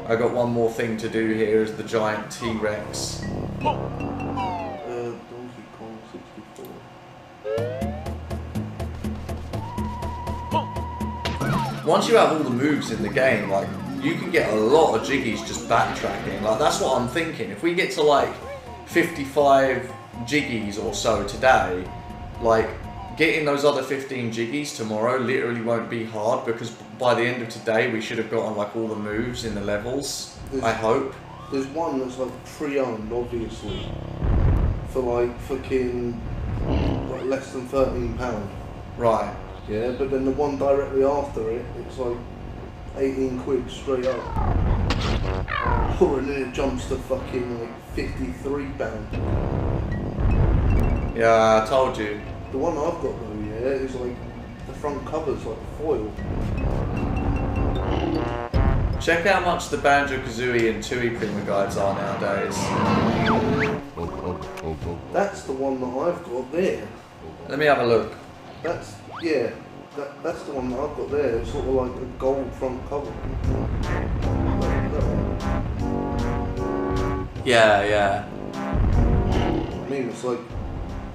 I got one more thing to do here as the giant T-Rex. Donkey Kong 64. Once you have all the moves in the game, like, you can get a lot of jiggies just backtracking. Like, that's what I'm thinking. If we get to like 55 jiggies or so today, like, getting those other 15 jiggies tomorrow literally won't be hard, because by the end of today we should have gotten like all the moves in the levels. I hope. There's one that's like pre-owned, obviously, for like fucking like less than £13. Right. Yeah, but then the one directly after it, it's like 18 quid straight up. Oh, and then it jumps to fucking like £53. Yeah, I told you. The one I've got though, yeah, is like the front cover's like foil. Check how much the Banjo-Kazooie and Tooie Prima guides are nowadays. That's the one that I've got there. Let me have a look. That's, yeah, that's the one that I've got there. It's sort of like a gold front cover. Yeah, yeah. I mean, it's like,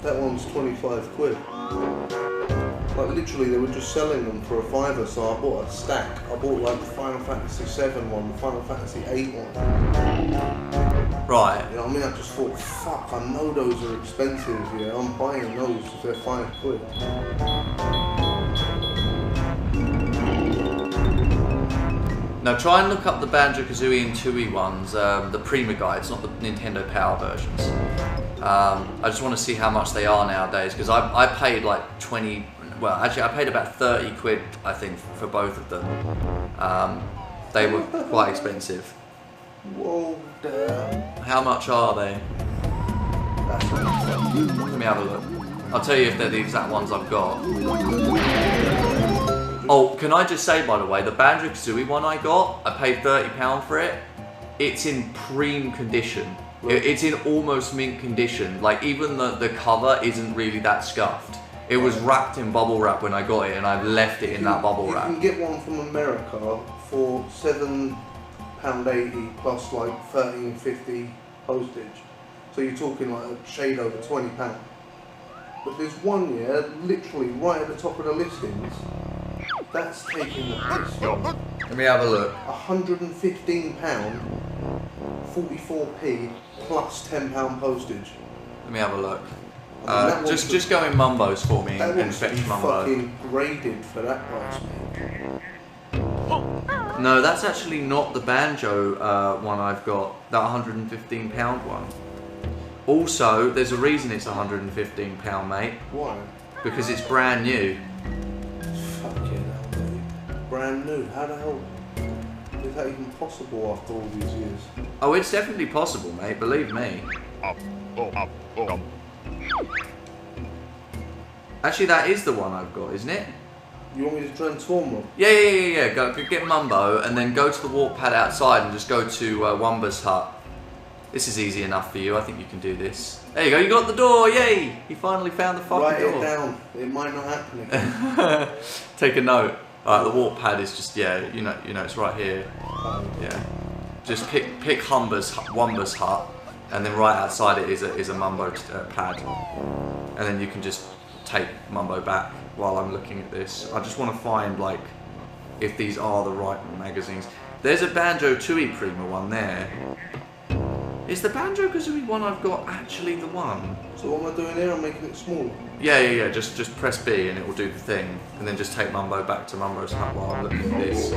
that one's 25 quid. Like literally they were just selling them for a £5, so I bought a stack. I bought like the Final Fantasy 7 one, the Final Fantasy 8 one. Right. You know what I mean? I just thought, fuck, I know those are expensive, yeah, I'm buying those if they're £5. Now try and look up the Banjo-Kazooie and Tooie ones, the Prima guides, not the Nintendo Power versions. I just want to see how much they are nowadays, because I paid like 20, well actually I paid about 30 quid I think for both of them. They were quite expensive. Whoa, damn. How much are they? That's Let me have a look. I'll tell you if they're the exact ones I've got. Oh, can I just say by the way, the Banjo-Kazooie one I got, I paid £30 for it. It's in prime condition. It's in almost mint condition. Like even the cover isn't really that scuffed. It was wrapped in bubble wrap when I got it, and I've left it in that bubble wrap. You can get one from America for £7.80 plus like £13.50 postage. So you're talking like a shade over £20. But there's one, yeah, literally right at the top of the listings. That's taking the piss. Let me have a look. £115, 44p plus £10 postage. Let me have a look. I mean, Just go in Mumbos for me that and fetch Mumbo. fucking graded for that price, man. No, that's actually not the Banjo one I've got. That £115 one. Also, there's a reason it's £115, mate. Why? Because it's brand new. Fucking hell, mate. Brand new. How the hell is that even possible after all these years? Oh, it's definitely possible, mate. Believe me. Actually, that is the one I've got, isn't it? You want me to transform them? Yeah. Go get Mumbo, and then go to the walk pad outside and just go to Wumba's hut. This is easy enough for you. I think you can do this. There you go. You got the door. Yay! You finally found the fucking door. Write it down. It might not happen again. Take a note. Alright, the walk pad is just you know it's right here. Yeah. Just pick Wumba's hut, and then right outside it is a Mumbo pad, and then you can just take Mumbo back while I'm looking at this. I just want to find like if these are the right magazines. There's a Banjo-Tooie Prima one there. Is the Banjo-Kazooie one I've got actually the one? So what am I doing here? I'm making it smaller. Yeah. Just press B and it will do the thing, and then just take Mumbo back to Mumbo's hut while I'm looking at this.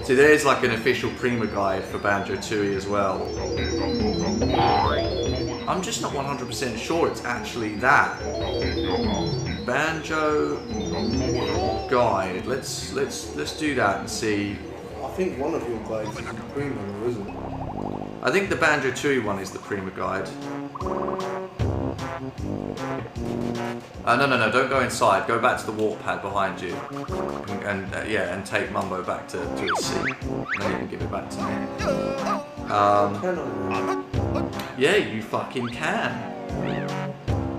See, there's like an official Prima guide for Banjo-Tooie as well. I'm just not 100% sure it's actually that. Banjo guide. Let's do that and see. I think one of your guides is the Prima, though, isn't it? I think the Banjo-Tooie one is the Prima guide. No, don't go inside. Go back to the walk pad behind you, and take Mumbo back to his seat, and then you can give it back to me. Can I? Yeah, you fucking can.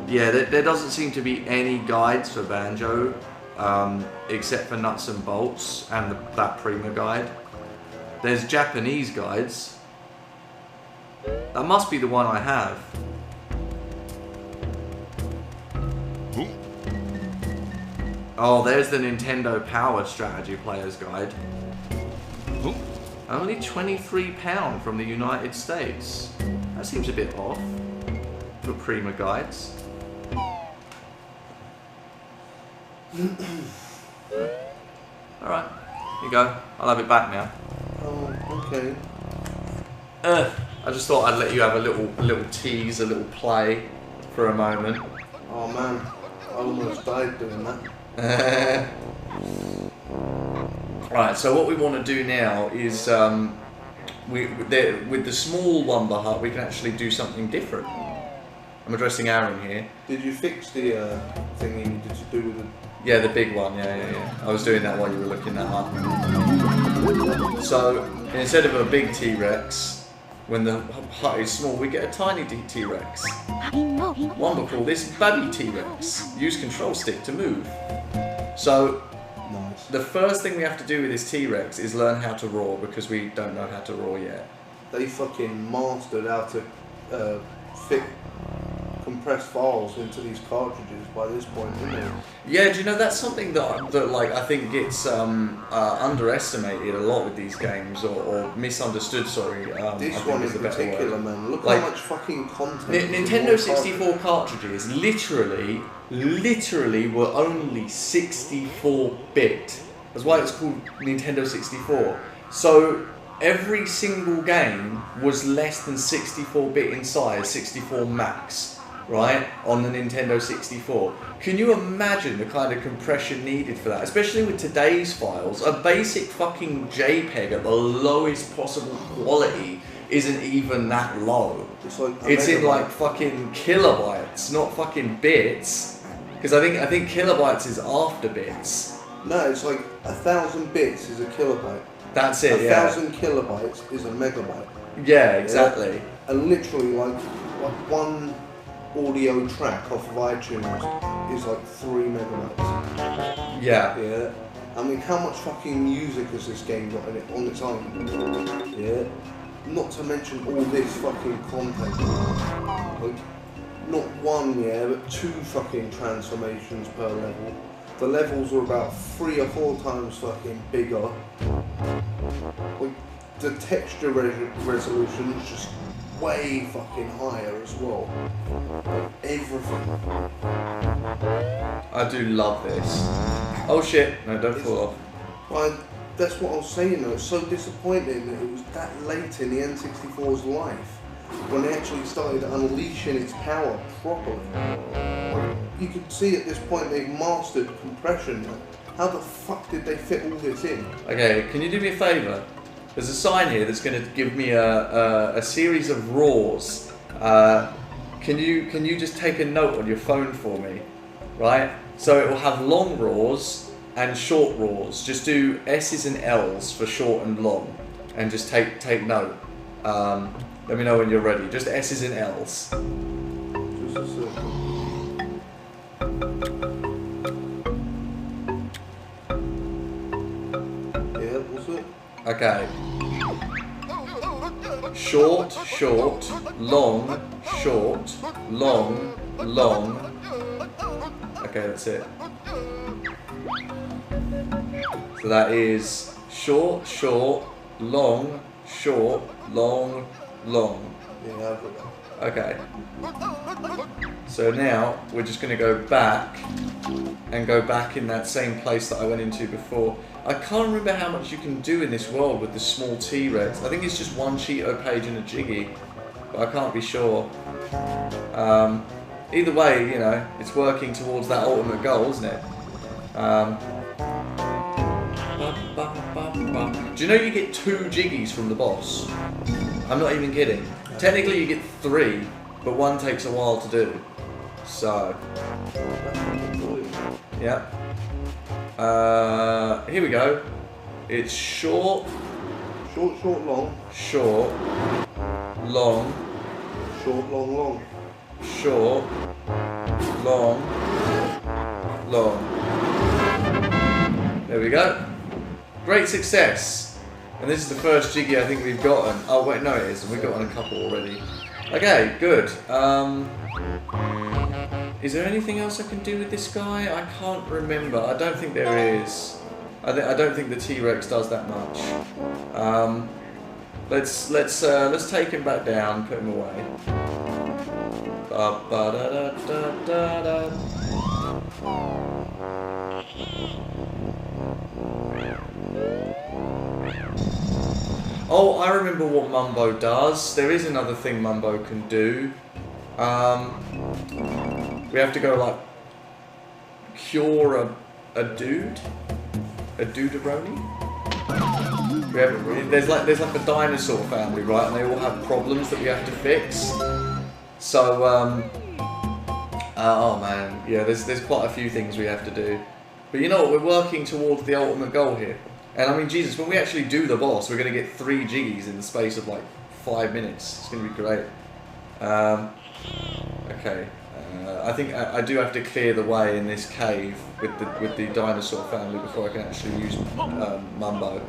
Yeah, there doesn't seem to be any guides for Banjo except for nuts and bolts and that Prima guide. There's Japanese guides. That must be the one I have. Oh, there's the Nintendo Power Strategy Player's Guide. Only £23 from the United States. That seems a bit off for Prima guides. Alright, here you go. I'll have it back now. Oh, okay. I just thought I'd let you have a little tease, a little play for a moment. Oh man, I almost died doing that. Right, so what we want to do now is, with the small Wumba hut, we can actually do something different. I'm addressing Aaron here. Did you fix the thing you needed to do with it? Yeah, the big one, yeah. I was doing that while you were looking that up. So, instead of a big T-Rex, when the hut is small, we get a tiny T-Rex. One will call this baby T-Rex. Use control stick to move. So, nice. The first thing we have to do with this T-Rex is learn how to roar, because we don't know how to roar yet. They fucking mastered how to fit compressed files into these cartridges by this point, didn't they? Yeah, do you know, that's something that like I think gets underestimated a lot with these games, or misunderstood, sorry. This one in particular, man. Look like, how much fucking content. Nintendo 64 cartridges literally were only 64-bit. That's why it's called Nintendo 64. So every single game was less than 64-bit in size, 64 max. Right, on the Nintendo 64. Can you imagine the kind of compression needed for that? Especially with today's files, a basic fucking JPEG at the lowest possible quality isn't even that low. It's in like fucking kilobytes, not fucking bits. Because I think kilobytes is after bits. No, it's like 1,000 bits is a kilobyte. That's it, yeah. 1,000 kilobytes is a megabyte. Yeah, exactly. Yeah? And literally like one audio track off of iTunes is like 3 megabytes. Yeah. Yeah. I mean, how much fucking music has this game got in it on its own? Yeah. Not to mention all this fucking content. Like, not one, yeah, but 2 fucking transformations per level. The levels are about 3 or 4 times fucking bigger. Like, the texture resolution is just way fucking higher as well. Everything. I do love this. Oh shit, no, don't fall off. Well, that's what I was saying though, it's so disappointing that it was that late in the N64's life when they actually started unleashing its power properly. You could see at this point they've mastered compression. How the fuck did they fit all this in? Okay, can you do me a favour? There's a sign here that's going to give me a series of roars. Can you just take a note on your phone for me, right? So it will have long roars and short roars. Just do S's and L's for short and long, and just take note. Let me know when you're ready. Just S's and L's. Just a second. Yeah, what's it? Okay. Short, short, long, short, long, long. Okay, that's it. So that is short, short, long, short, long, long. Yeah, I've got that. Okay. So now we're just going to go back and go back in that same place that I went into before. I can't remember how much you can do in this world with the small T-Rex. I think it's just one Cheeto page and a Jiggy, but I can't be sure. Either way, you know, it's working towards that ultimate goal, isn't it? Do you know you get 2 Jiggies from the boss? I'm not even kidding. Technically you get 3, but 1 takes a while to do. So, yeah. Here we go. It's short, Short, short, long. short, long, Short, long, long. short, long, long. There we go. Great success. And this is the first Jiggy I think we've gotten. Oh wait, no it isn't. We've gotten a couple already. Okay, good. Is there anything else I can do with this guy? I can't remember. I don't think there is. I don't think the T-Rex does that much. Let's take him back down, put him away. Ba-ba-da-da-da-da-da. Oh, I remember what Mumbo does. There is another thing Mumbo can do. We have to go like cure a dude, a dude-a-roni. There's like a dinosaur family, right? And they all have problems that we have to fix. So oh man, yeah. There's quite a few things we have to do. But you know what? We're working towards the ultimate goal here. And I mean, Jesus, when we actually do the boss, we're going to get 3 Jiggies in the space of like 5 minutes. It's going to be great. Okay. I think I do have to clear the way in this cave with the dinosaur family before I can actually use Mumbo.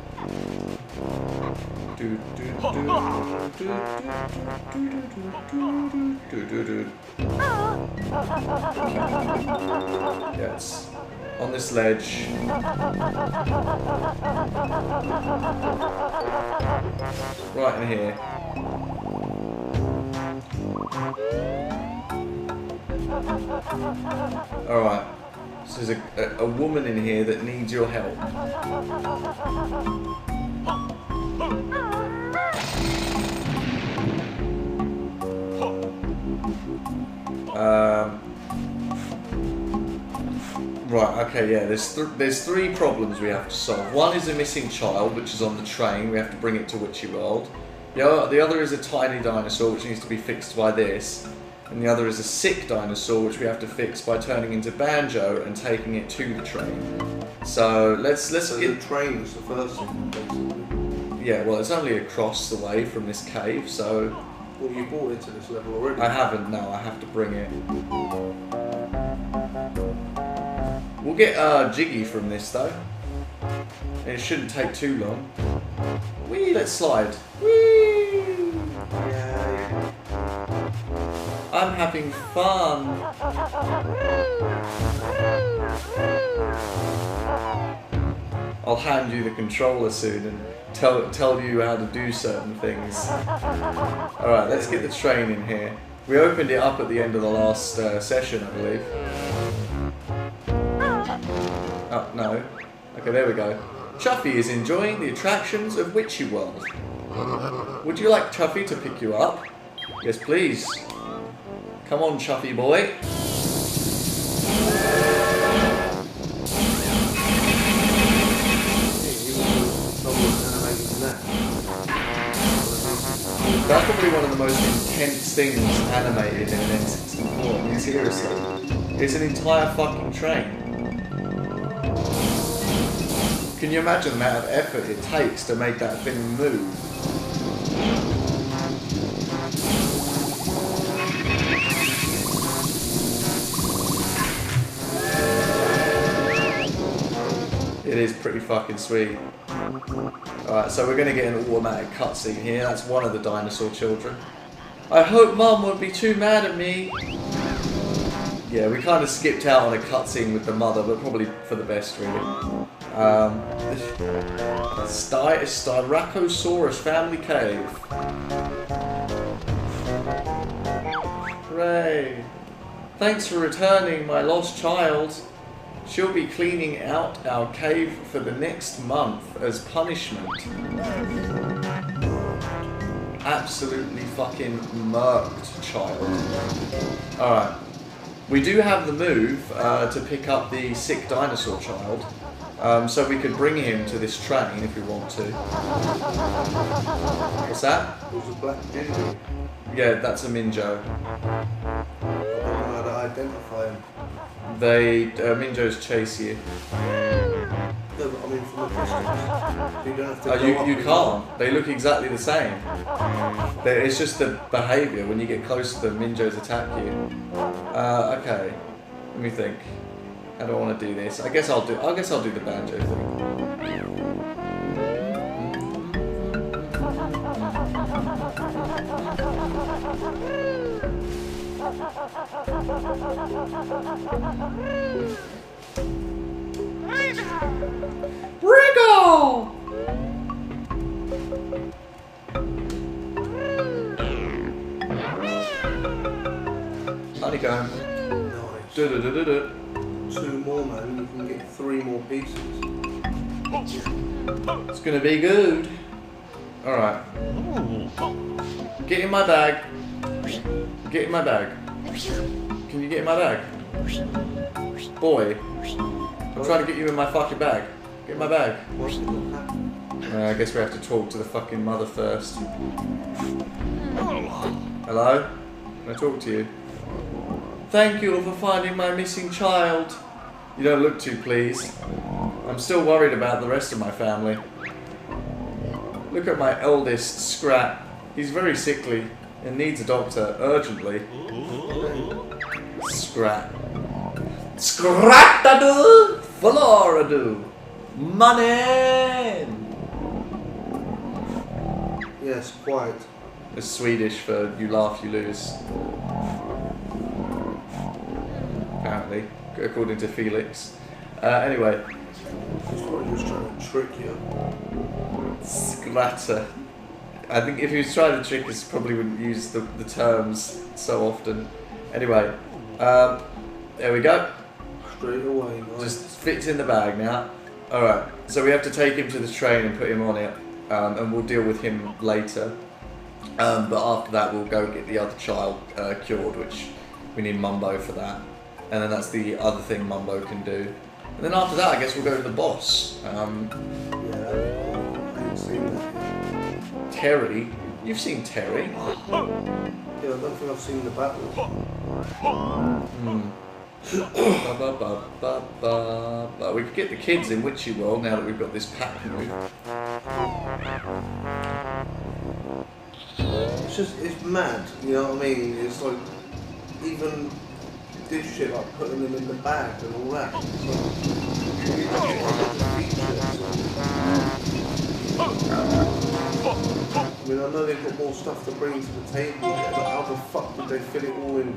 Yes. On this ledge. Right in here. Alright. So there's a woman in here that needs your help. Right, okay, yeah, there's 3 problems we have to solve. One is a missing child, which is on the train. We have to bring it to Witchy World. The other is a tiny dinosaur, which needs to be fixed by this. And the other is a sick dinosaur, which we have to fix by turning into Banjo and taking it to the train. So let's So get... the train is the first thing, basically. Yeah, well, it's only across the way from this cave, so... Well, you brought it to this level already. I haven't, no, I have to bring it. We'll get Jiggy from this, though. And it shouldn't take too long. Whee, let's slide. Whee! Yeah. I'm having fun. I'll hand you the controller soon and tell you how to do certain things. Alright, let's get the train in here. We opened it up at the end of the last session, I believe. Oh, no. Okay, there we go. Chuffy is enjoying the attractions of Witchy World. Would you like Chuffy to pick you up? Yes, please. Come on, Chuffy boy. That's probably one of the most intense things animated in an N64. I mean, seriously. It's an entire fucking train. Can you imagine the amount of effort it takes to make that thing move? It is pretty fucking sweet. Alright, so we're going to get an automatic cutscene here. That's one of the dinosaur children. I hope Mum won't be too mad at me. Yeah, we kind of skipped out on a cutscene with the mother, but probably for the best, really. Styracosaurus family cave. Hooray. Thanks for returning, my lost child. She'll be cleaning out our cave for the next month as punishment. Absolutely fucking murked, child. Alright. We do have the move to pick up the sick dinosaur child. So we could bring him to this train if we want to. What's that? There's a black ginger. Yeah, that's a Minjo. I don't know how to identify him. Minjos chase you. No, but I mean from a distance. So you don't have to You can't. They look exactly the same. It's just the behaviour. When you get close to them, Minjos attack you. Okay. Let me think. How do I want to do this? I guess I'll do the Banjo thing. Wriggle! Honeycomb. Nice. Du-du-du-du-du. 2 more, man. You can get 3 more pieces. It's gonna be good. Alright. Get in my bag. Get in my bag. Can you get in my bag? Boy. I'm trying to get you in my fucking bag. Get in my bag. What's it gonna happen? I guess we have to talk to the fucking mother first. Hello? Can I talk to you? Thank you for finding my missing child. You don't look too pleased. I'm still worried about the rest of my family. Look at my eldest, Scrap. He's very sickly and needs a doctor urgently. Scrap. Scrap-a-doo! Flora-doo! Money! Yes, quite. It's Swedish for you laugh, you lose. Apparently, according to Felix. Anyway. He's probably just trying to trick you. Skratter. I think if he was trying to trick us, he probably wouldn't use the terms so often. Anyway, there we go. Straight away, nice. Just fits in the bag now. Alright, so we have to take him to the train and put him on it, and we'll deal with him later. But after that, we'll go get the other child cured, which we need Mumbo for that. And then that's the other thing Mumbo can do. And then after that, I guess we'll go to the boss. Yeah, I ain't seen that yet. Terry. You've seen Terry. Yeah, I don't think I've seen the battle. We could get the kids in Witchy World now that we've got this pack move. It's just, it's mad, you know what I mean? It's like, even this shit, like putting them in the bag and all that. It's like, I mean, I know they've got more stuff to bring to the table here, but how the fuck did they fit it all in?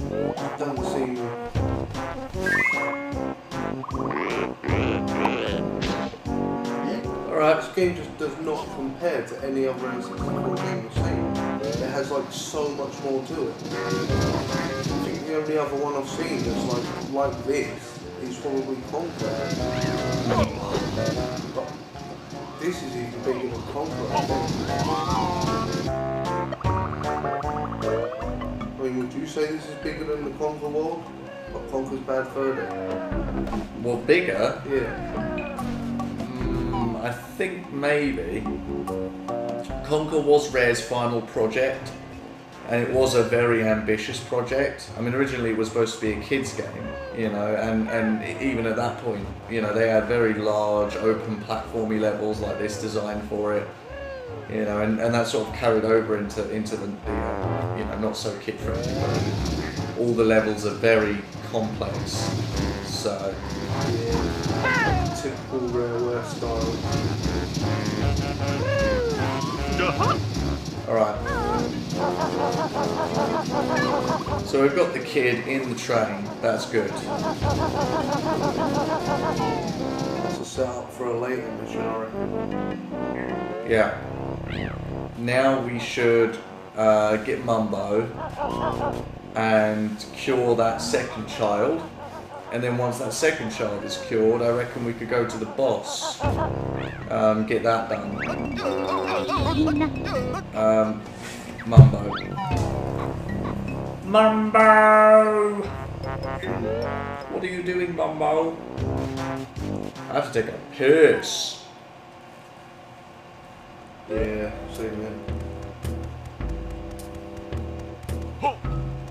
It doesn't seem... Alright. This game just does not compare to any other N64 game the same. It has like so much more to it. I think the only other one I've seen that's like this is probably Conquer. But this is even bigger than Conquer, I think. I mean, would you say this is bigger than the Conquer world? But Conquer's Bad Fur Day? Well, bigger? Yeah. I think maybe. Conquer was Rare's final project, and it was a very ambitious project. I mean, originally it was supposed to be a kids game, you know, and even at that point, you know, they had very large open platformy levels like this designed for it, you know, and that sort of carried over into the you know, not so kid friendly version. All the levels are very complex, so. Yeah. Typical Rareware style. Alright. So we've got the kid in the train. That's good. That's a setup for a later mission, I reckon. Yeah. Now we should get Mumbo and cure that second child. And then once that second child is cured, I reckon we could go to the boss. Get that done. Mumbo. Mumbo! What are you doing, Mumbo? I have to take a piss. Yeah, same here.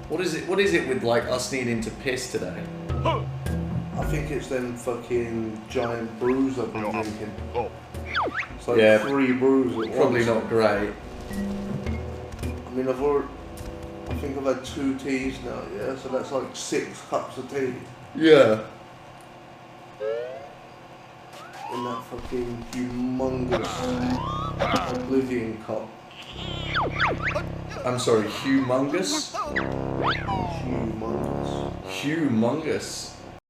What is it with like us needing to piss today? I think it's them fucking giant brews I've been drinking. It's like Yeah, 3 brews at Probably once. not great. I mean, I think I've had 2 teas now, yeah? So that's like 6 cups of tea Yeah. in that fucking humongous Oblivion cup. I'm sorry, humongous? humongous. Humongous.